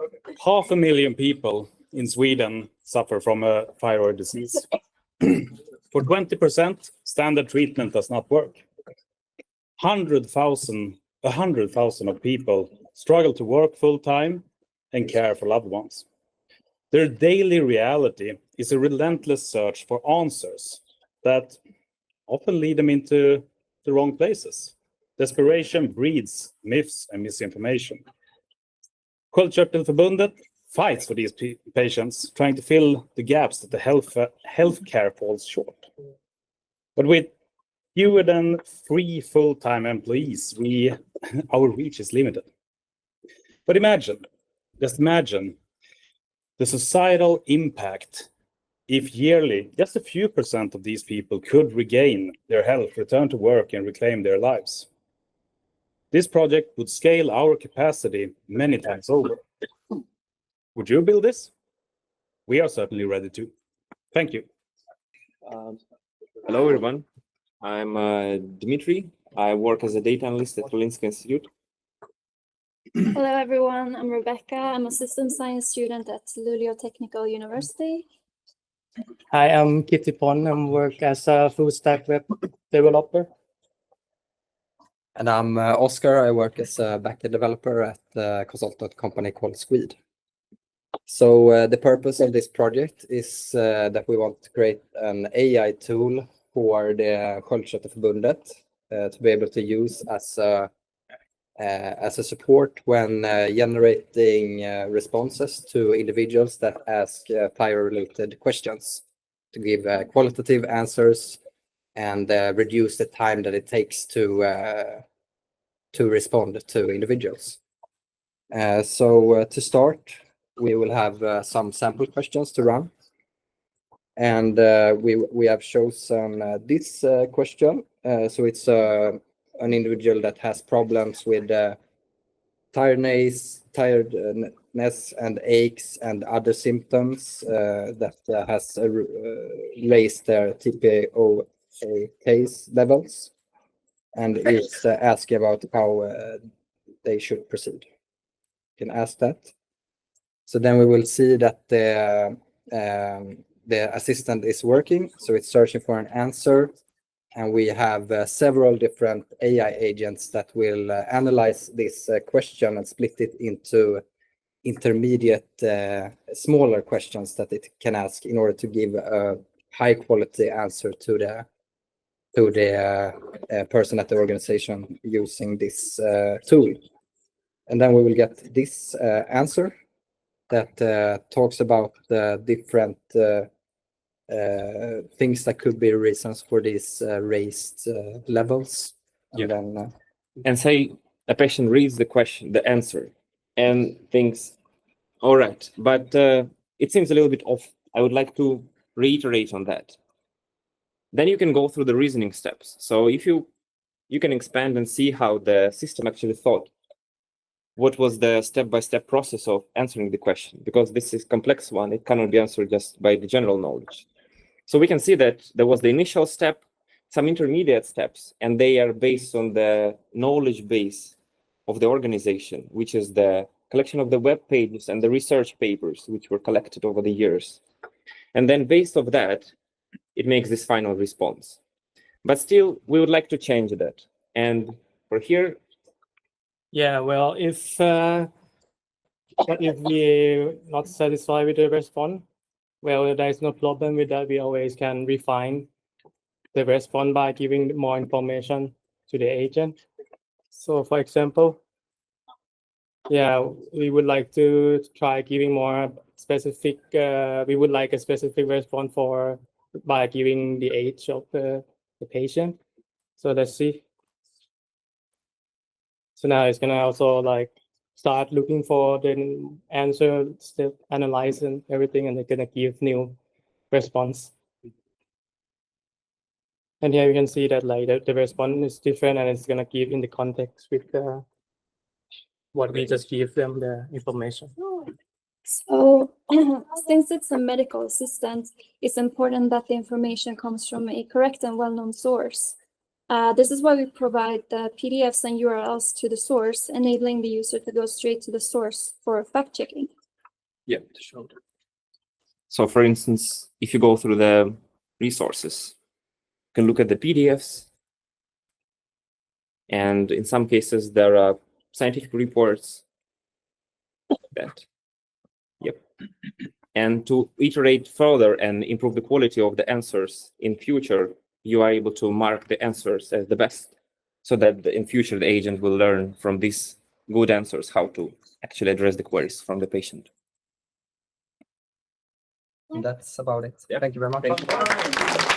500,000 people in Sweden suffer from a thyroid disease. For 20%, standard treatment does not work. 100,000 of people struggle to work full-time and care for loved ones. Their daily reality is a relentless search for answers that often lead them into the wrong places. Desperation breeds myths and misinformation. rdtelfo fights for these patients, trying to fill the gaps that the healthcare falls short. But with fewer than 3 full-time employees, our reach is limited. But just imagine the societal impact if yearly just a few % of these people could regain their health, return to work, and reclaim their lives. This project would scale our capacity many times over. Would you build this? We are certainly ready to. Thank you. Hello, everyone. I'm Dmitry. I work as a data analyst at Karolinska Institute. Hello, everyone. I'm Rebecca. I'm a system science student at Luleå Technical University. Hi, I'm Kitty Pon. I work as a full stack web developer. And I'm Oscar. I work as a backend developer at a consultant company called Swedish. So the purpose of this project is that we want to create an AI tool for the rdtelfo to be able to use as a support when generating responses to individuals that ask fire-related questions, to give qualitative answers and reduce the time that it takes to respond to individuals. So to start, we will have some sample questions to run. And we have chosen this question. So it's an individual that has problems with tiredness and aches and other symptoms that has raised their TPO-case levels, and is asking about how they should proceed. You can ask that. So then we will see that the assistant is working, so it's searching for an answer. And we have several different AI agents that will analyze this question and split it into intermediate, smaller questions that it can ask in order to give a high quality answer to the person at the organization using this tool. And then we will get this answer that talks about the different things that could be reasons for these raised levels. And then and say a patient reads the answer and thinks, all right, but it seems a little bit off. I would like to reiterate on that. Then you can go through the reasoning steps. So if you can expand and see how the system actually thought. What was the step-by-step process of answering the question? Because this is a complex one. It cannot be answered just by the general knowledge. So we can see that there was the initial step, some intermediate steps, and they are based on the knowledge base of the organization, which is the collection of the web pages and the research papers which were collected over the years. And then based on that, it makes this final response. But still, we would like to change that. And for here, yeah, well, if we're not satisfied with the response, well, there's no problem with that. We always can refine the response by giving more information to the agent. So, for example, yeah, we would like to try giving more specific. We would like a specific response by giving the age of the patient. So let's see. So now it's gonna also like start looking for the answer, step, analyze and everything, and they're gonna give new response. And here you can see that like the response is different, and it's gonna give in the context with what we just give them the information. So since it's a medical assistant, it's important that the information comes from a correct and well-known source. This is why we provide the PDFs and URLs to the source, enabling the user to go straight to the source for fact checking. Yeah. So for instance, if you go through the resources, you can look at the PDFs. And in some cases, there are scientific reports that, yep. And to iterate further and improve the quality of the answers in future, you are able to mark the answers as the best, so that in future the agent will learn from these good answers how to actually address the queries from the patient. That's about it. Yeah. Thank you very much. Thank you.